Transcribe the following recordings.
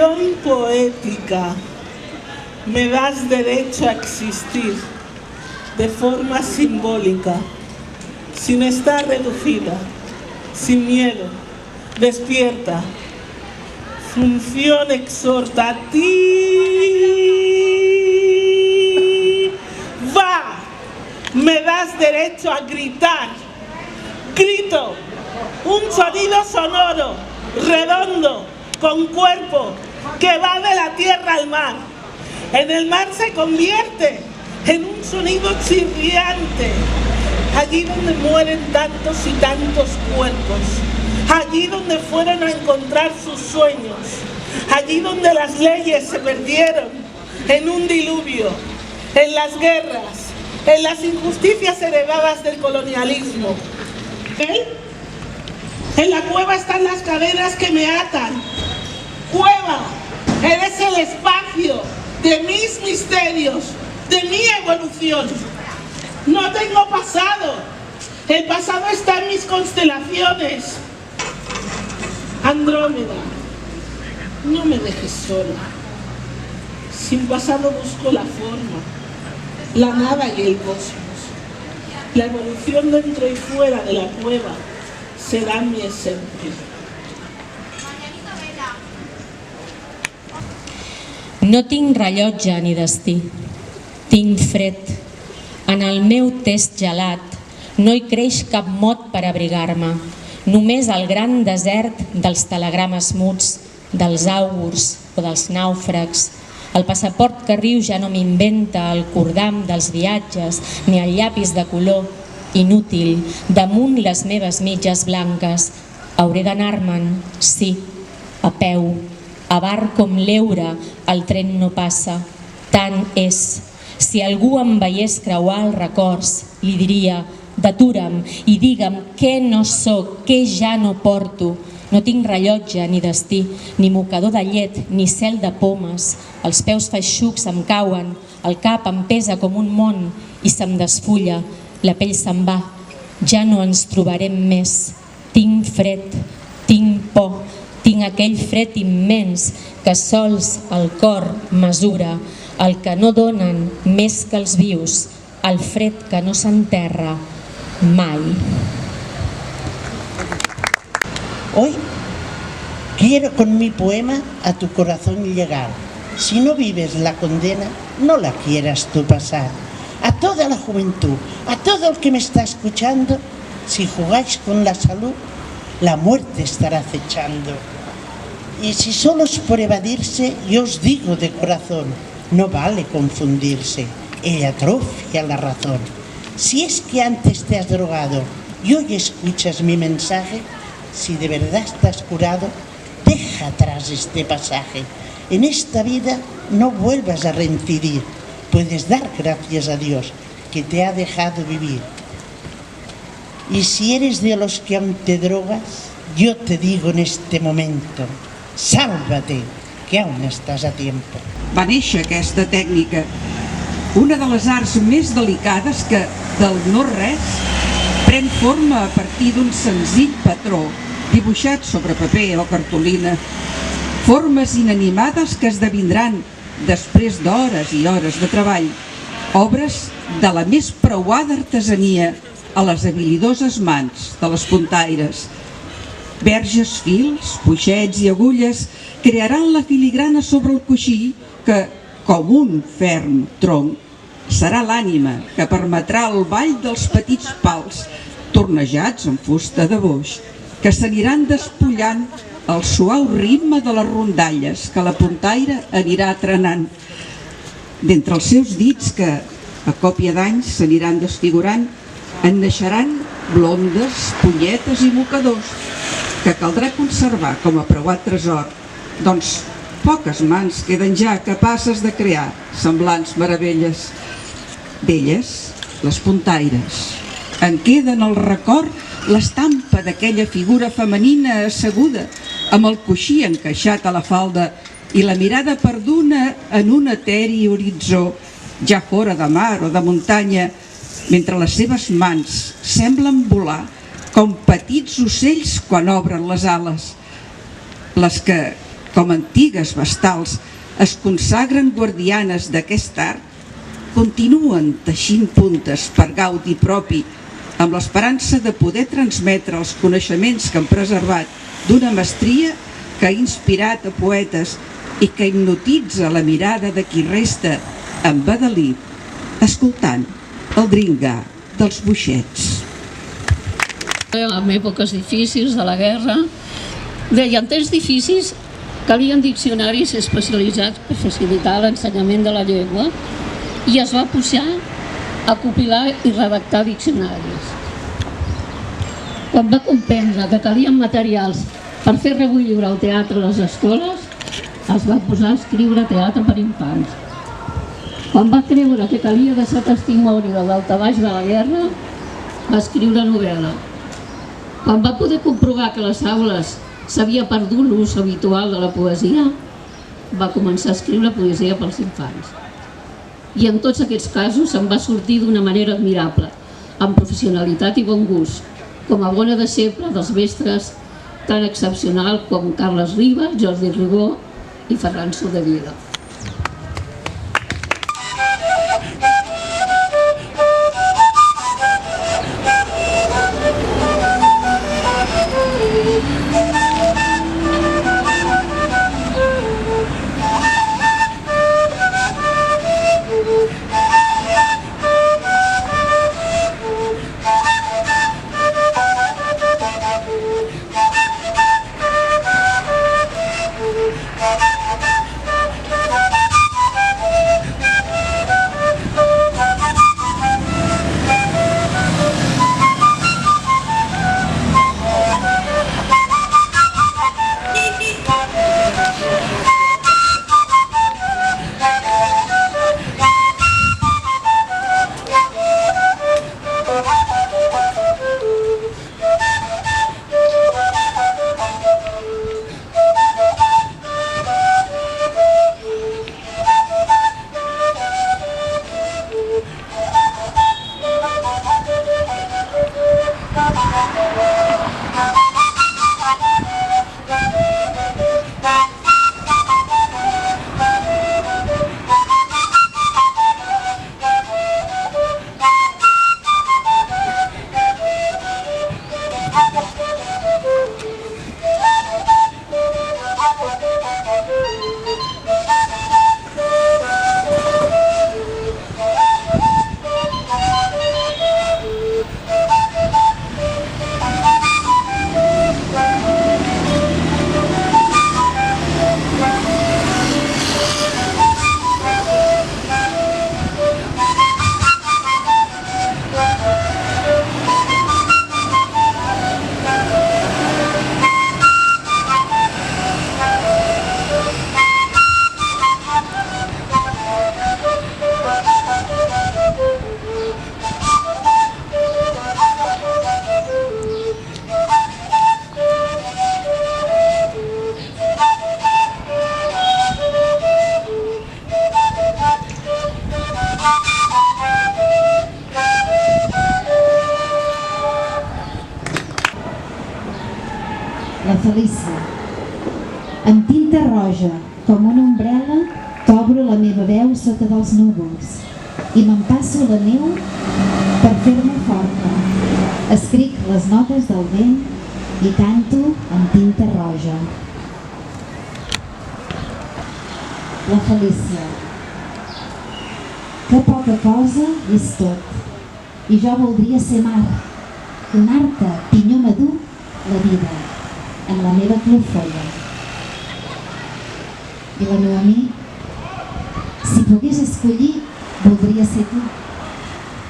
Canción poética, me das derecho a existir de forma simbólica, sin estar reducida, sin miedo, despierta. Función exhortativa. Me das derecho a gritar. Grito, un sonido sonoro, redondo, con cuerpo, que va de la tierra al mar. En el mar se convierte en un sonido chirriante, allí donde mueren tantos y tantos cuerpos, allí donde fueron a encontrar sus sueños, allí donde las leyes se perdieron en un diluvio, en las guerras, en las injusticias heredadas del colonialismo. En la cueva están las cadenas que me atan. Cueva, eres el espacio de mis misterios, de mi evolución. No tengo pasado. El pasado está en mis constelaciones. Andrómeda, no me dejes sola. Sin pasado busco la forma, la nada y el cosmos. La evolución dentro y fuera de la cueva será mi esencia. No tinc rellotge ni destí, tinc fred. En el meu test gelat no hi creix cap mot per abrigar-me, només el gran desert dels telegrames muts, dels àugurs o dels nàufrags. El passaport que riu ja no m'inventa el cordam dels viatges ni el llapis de color inútil damunt les meves mitges blanques. Hauré d'anar-me'n, sí, a peu, a bar com l'Eure, el tren no passa. Tant és. Si algú em veiés creuar els records, li diria: detura'm i digue'm què no soc, què ja no porto. No tinc rellotge ni destí, ni mocador de llet, ni cel de pomes. Els peus feixucs em cauen, el cap em pesa com un món i se'm desfulla, la pell se'n va. Ja no ens trobarem més. Tinc fred, tinc por, tinc aquell fred immens que sols el cor mesura, el que no donen més que els vius, el fred que no s'enterra mai. Hoy quiero con mi poema a tu corazón llegar. Si no vives la condena, no la quieras tú pasar. A toda la juventud, a todo el que me está escuchando, si jugáis con la salud, la muerte estará acechando. Y si solo es por evadirse, yo os digo de corazón, no vale confundirse, ella atrofia la razón. Si es que antes te has drogado y hoy escuchas mi mensaje, si de verdad estás curado, deja atrás este pasaje. En esta vida no vuelvas a reincidir. Puedes dar gracias a Dios que te ha dejado vivir. Y si eres de los que aún te drogas, yo te digo en este momento, sálvate, que aún estàs a tiempo. Va néixer aquesta tècnica, una de les arts més delicades que, del no-res, pren forma a partir d'un senzill patró dibuixat sobre paper o cartolina. Formes inanimades que esdevindran, després d'hores i hores de treball, obres de la més preuada artesania a les habilidoses mans de les puntaires. Verges, fils, poixets i agulles crearan la filigrana sobre el coixí que, com un ferm tronc, serà l'ànima que permetrà el ball dels petits pals tornejats en fusta de boix, que s'aniran despullant el suau ritme de les rondalles que la puntaire anirà trenant. D'entre els seus dits que, a còpia d'anys, s'aniran desfigurant, en naixeran blondes, punyetes i mocadors, que caldrà conservar com a preuat tresor, doncs poques mans queden ja capaces de crear semblants meravelles. D'elles, les puntaires, en queden el record l'estampa d'aquella figura femenina asseguda, amb el coixí encaixat a la falda i la mirada perduda en un eteri horitzó, ja fora de mar o de muntanya, mentre les seves mans semblen volar com petits ocells quan obren les ales. Les que, com antigues vestals, es consagren guardianes d'aquest art, continuen teixint puntes per gaudi propi, amb l'esperança de poder transmetre els coneixements que han preservat d'una mestria que ha inspirat a poetes i que hipnotitza la mirada de qui resta embadalit, escoltant el dringar dels boixets. En èpoques difícils de la guerra, en temps difícils calien diccionaris especialitzats per facilitar l'ensenyament de la llengua i es va posar a compilar i redactar diccionaris. Quan va comprendre que calien materials per fer reviure el teatre a les escoles, es va posar a escriure teatre per infants. Quan va creure que calia deixar testimoni del daltabaix de la guerra, va escriure novel·la. Quan va poder comprovar que a les aules s'havia perdut l'ús habitual de la poesia, va començar a escriure poesia pels infants. I en tots aquests casos se'n va sortir d'una manera admirable, amb professionalitat i bon gust, com a bona deixeble dels mestres tan excepcional com Carles Riba, Jordi Ribó i Ferran Soldevila. La Felícia. Amb tinta roja, com una ombrel·la, t'obro la meva veu sota dels núvols i m'empasso la neu per fer-me forta. Escric les notes del vent i canto amb tinta roja. La Felícia. Que poca cosa és tot, i jo voldria ser mar, donar-te, pinyó madur, la vida, en la meva clofolla. I la Noemí, si pogués escollir, voldria ser tu,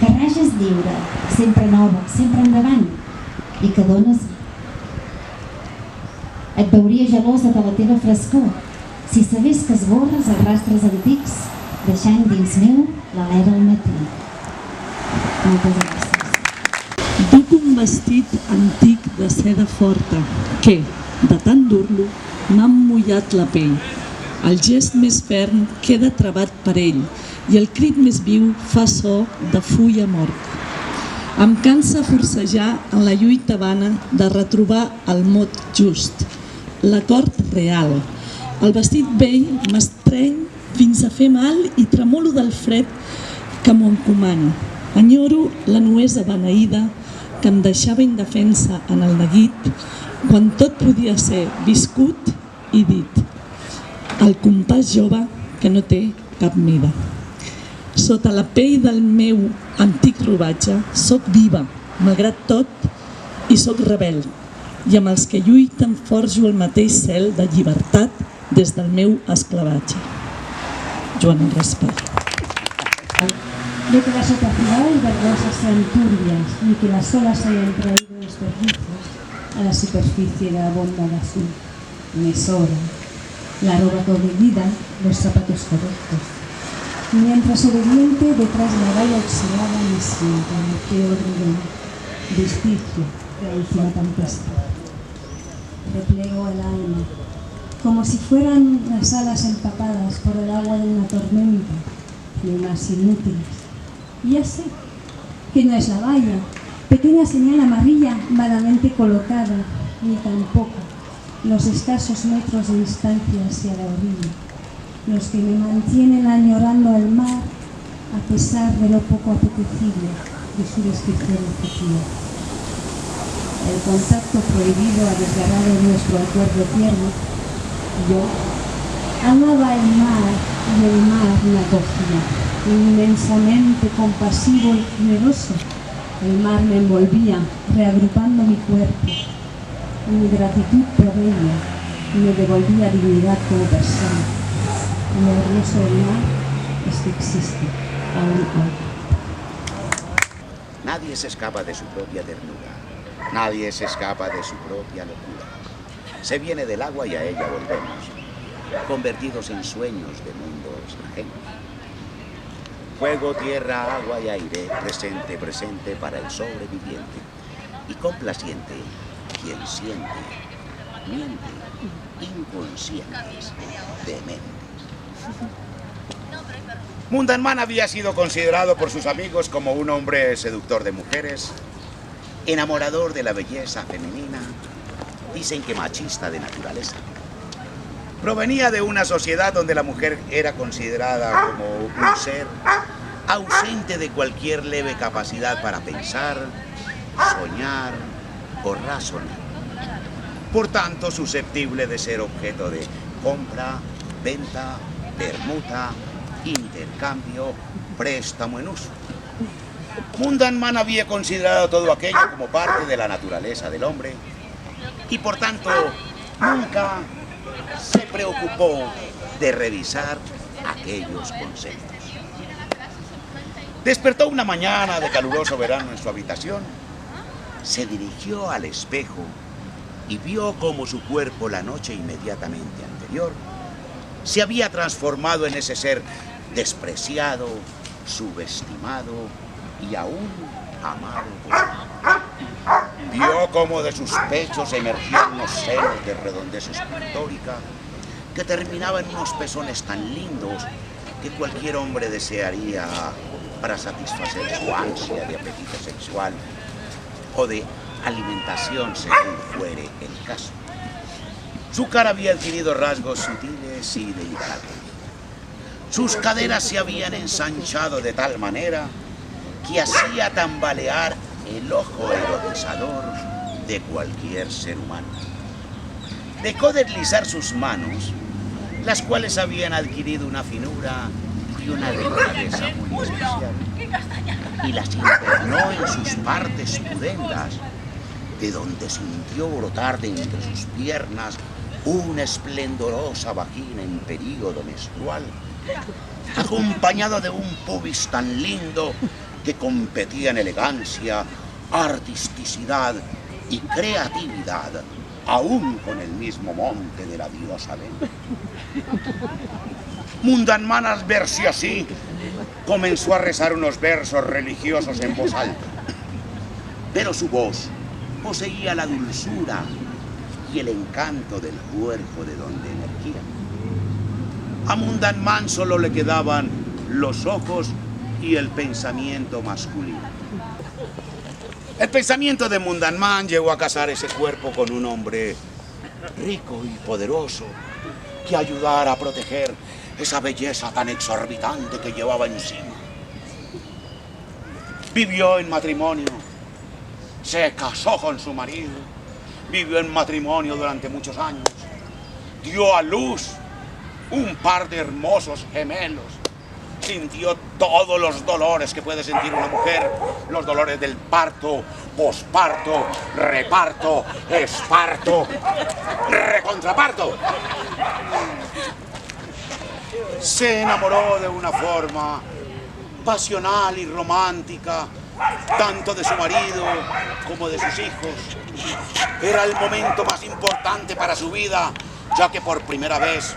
que rages lliure, sempre nova, sempre endavant, i que dones... Et veuria gelosa de la teva frescor, si sabés que esborres els rastres antics, deixant dins meu l'alè del matí. Moltes gràcies. Duc un vestit antic de seda forta que, de tant dur-lo, m'ha mullat la pell. El gest més ferm queda travat per ell i el crit més viu fa so de fulla mort. Em cansa forcejar en la lluita vana de retrobar el mot just, l'acord real, El vestit vell m'estreny fins a fer mal i tremolo del fred que m'ho encomana. Enyoro la nuesa beneïda que em deixava indefensa en el neguit quan tot podia ser viscut i dit. El compàs jove que no té cap mida. Sota la pell del meu antic robatge soc viva, malgrat tot, i soc rebel. I amb els que lluiten forjo el mateix cel de llibertat des del meu esclavatge. Joan Raspall. De que las opacidades verdosas sean turbias, ni que las olas hayan traído desperdicios a la superficie de la bondad azul. Me sobra la ropa corregida, los zapatos correctos. Mientras obediente detrás de la valla oxidada me siento en el peor nivel, vestigio de la última tempestad. Replego el alma, como si fueran las alas empapadas por el agua de una tormenta, y más inútiles. Y ya sé que no es la valla, pequeña señal amarilla malamente colocada, ni tampoco los escasos metros de distancia hacia la orilla, los que me mantienen añorando el mar a pesar de lo poco apetecible de su descripción objetiva. El contacto prohibido ha desgarrado nuestro acuerdo tierno. Yo amaba el mar y el mar me acogía, inmensamente compasivo y generoso. El mar me envolvía, reagrupando mi cuerpo. Mi gratitud por ella me devolvía dignidad como persona. Lo hermoso del mar es que existe aún hoy. Nadie se escapa de su propia ternura. Nadie se escapa de su propia locura. Se viene del agua y a ella volvemos, convertidos en sueños de mundos ajenos. Fuego, tierra, agua y aire, presente, presente para el sobreviviente. Y complaciente, quien siente, miente, inconscientes, dementes. Mundan Man había sido considerado por sus amigos como un hombre seductor de mujeres, enamorador de la belleza femenina, dicen que machista de naturaleza. Provenía de una sociedad donde la mujer era considerada como un ser ausente de cualquier leve capacidad para pensar, soñar o razonar. Por tanto, susceptible de ser objeto de compra, venta, permuta, intercambio, préstamo en uso. Mundan Man había considerado todo aquello como parte de la naturaleza del hombre y por tanto nunca se preocupó de revisar aquellos conceptos. Despertó una mañana de caluroso verano en su habitación, se dirigió al espejo y vio cómo su cuerpo la noche inmediatamente anterior se había transformado en ese ser despreciado, subestimado y aún amado por él. Vio cómo de sus pechos emergían unos senos de redondez escultórica que terminaban en unos pezones tan lindos que cualquier hombre desearía para satisfacer su ansia de apetito sexual o de alimentación según fuere el caso. Su cara había adquirido rasgos sutiles y delicados. Sus caderas se habían ensanchado de tal manera que hacía tambalear el ojo erotizador de cualquier ser humano. Dejó deslizar sus manos, las cuales habían adquirido una finura y una delicadeza muy especial, y las internó en sus partes pudendas, de donde sintió brotar de entre sus piernas una esplendorosa vagina en período menstrual, acompañado de un pubis tan lindo que competía en elegancia, artisticidad y creatividad, aún con el mismo monte de la diosa Venus. Mundan Man, al verse así, comenzó a rezar unos versos religiosos en voz alta, pero su voz poseía la dulzura y el encanto del cuerpo de donde emergía. A Mundan Man solo le quedaban los ojos y el pensamiento masculino. El pensamiento de Mundan Man llegó a casar ese cuerpo con un hombre rico y poderoso que ayudar a proteger esa belleza tan exorbitante que llevaba encima. Vivió en matrimonio, se casó con su marido, vivió en matrimonio durante muchos años, dio a luz un par de hermosos gemelos, sintió todos los dolores que puede sentir una mujer, los dolores del parto, posparto, reparto, esparto, recontraparto. Se enamoró de una forma pasional y romántica, tanto de su marido como de sus hijos. Era el momento más importante para su vida, ya que por primera vez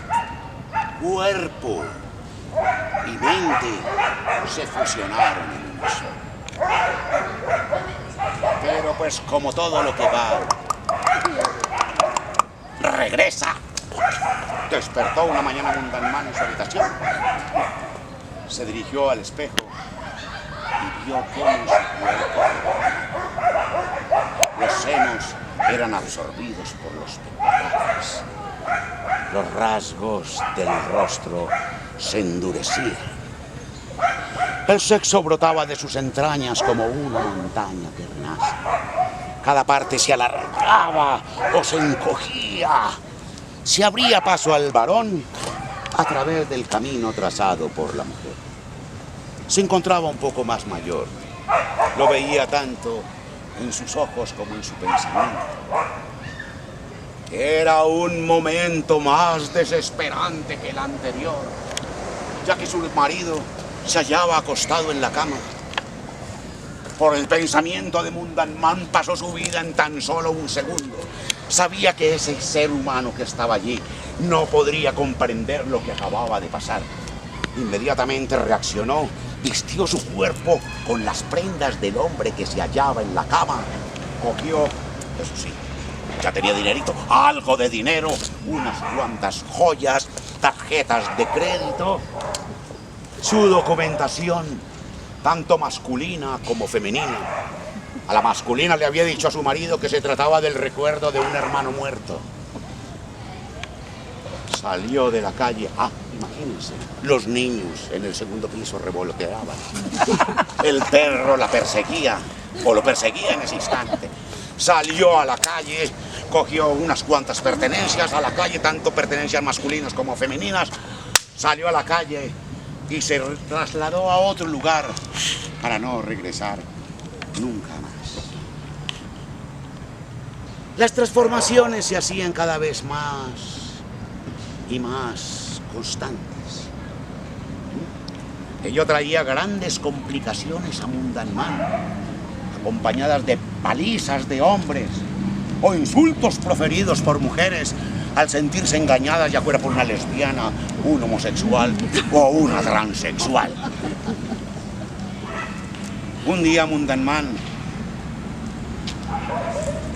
cuerpo y mente se fusionaron en uno solo. Pero pues como todo lo que va, regresa. Despertó una mañana Mundanman en su habitación. Se dirigió al espejo y vio cómo su cuerpo, los senos eran absorbidos por los pectorales. Los rasgos del rostro se endurecían. El sexo brotaba de sus entrañas como una montaña que renace. Cada parte se alargaba o se encogía. Se abría paso al varón a través del camino trazado por la mujer. Se encontraba un poco más mayor. Lo veía tanto en sus ojos como en su pensamiento. Era un momento más desesperante que el anterior, ya que su marido se hallaba acostado en la cama. Por el pensamiento de Mundanman pasó su vida en tan solo un segundo. Sabía que ese ser humano que estaba allí no podría comprender lo que acababa de pasar. Inmediatamente reaccionó, vistió su cuerpo con las prendas del hombre que se hallaba en la cama. Cogió, eso sí, ya tenía dinerito, algo de dinero, unas cuantas joyas, tarjetas de crédito, su documentación, tanto masculina como femenina. A la masculina le había dicho a su marido que se trataba del recuerdo de un hermano muerto. Salió de la calle. Imagínense, los niños en el segundo piso revoloteaban. El perro la perseguía, o lo perseguía en ese instante. Salió a la calle, cogió unas cuantas pertenencias a la calle, tanto pertenencias masculinas como femeninas. Salió a la calle y se trasladó a otro lugar para no regresar nunca más. Las transformaciones se hacían cada vez más y más constantes. Ello traía grandes complicaciones a Mundanman, acompañadas de palizas de hombres o insultos proferidos por mujeres al sentirse engañadas, ya fuera por una lesbiana, un homosexual o una transexual. Un día Mundanman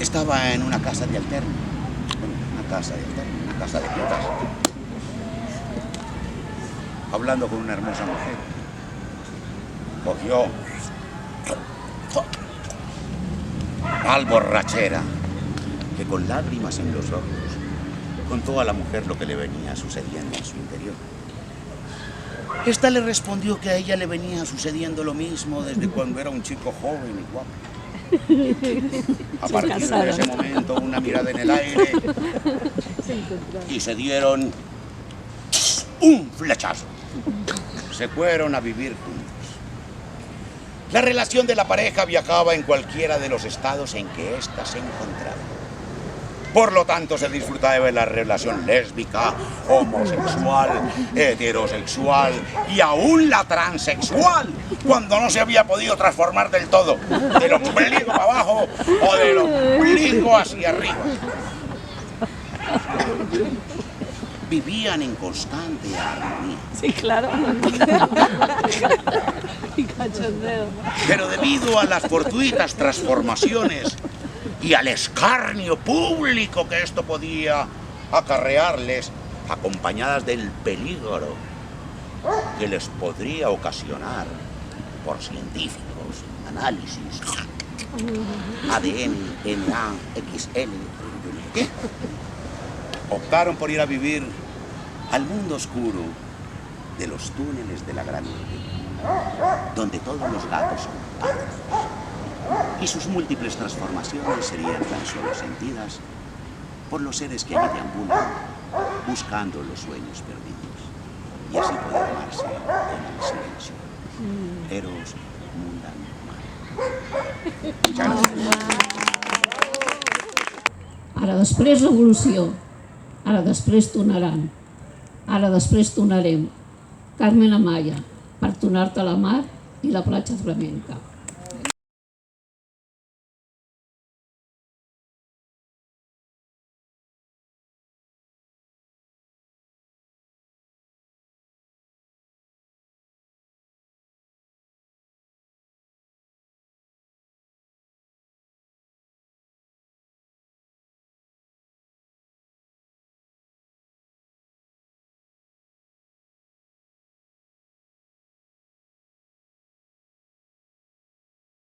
estaba en una casa de alterno, una casa de putas, hablando con una hermosa mujer. Cogió tal borrachera que con lágrimas en los ojos contó a la mujer lo que le venía sucediendo en su interior. Esta le respondió que a ella le venía sucediendo lo mismo desde cuando era un chico joven y guapo. A partir de ese momento, una mirada en el aire y se dieron un flechazo. Se fueron a vivir juntos. La relación de la pareja viajaba en cualquiera de los estados en que ésta se encontraba. Por lo tanto, se disfrutaba de la relación lésbica, homosexual, heterosexual y aún la transexual, cuando no se había podido transformar del todo, del ombligo para abajo o del ombligo hacia arriba. Vivían en constante armonía. Sí, claro. Y cachondeo. Pero debido a las fortuitas transformaciones y al escarnio público que esto podía acarrearles, acompañadas del peligro que les podría ocasionar por científicos, análisis, ADN, DNA, XL, ¿qué? Optaron por ir a vivir al mundo oscuro de los túneles de la gran urbe, donde todos los gatos son pardos, y sus múltiples transformaciones serían tan solo sentidas por los seres que allí deambulan, buscando los sueños perdidos, y así poder amarse en el silencio. Eros Mundam Mare. Muchas gracias. Ara després revolució, ara després tonaran, ara després tonarem Carmen Amaya per tonar-te la mar i la platja flamenca.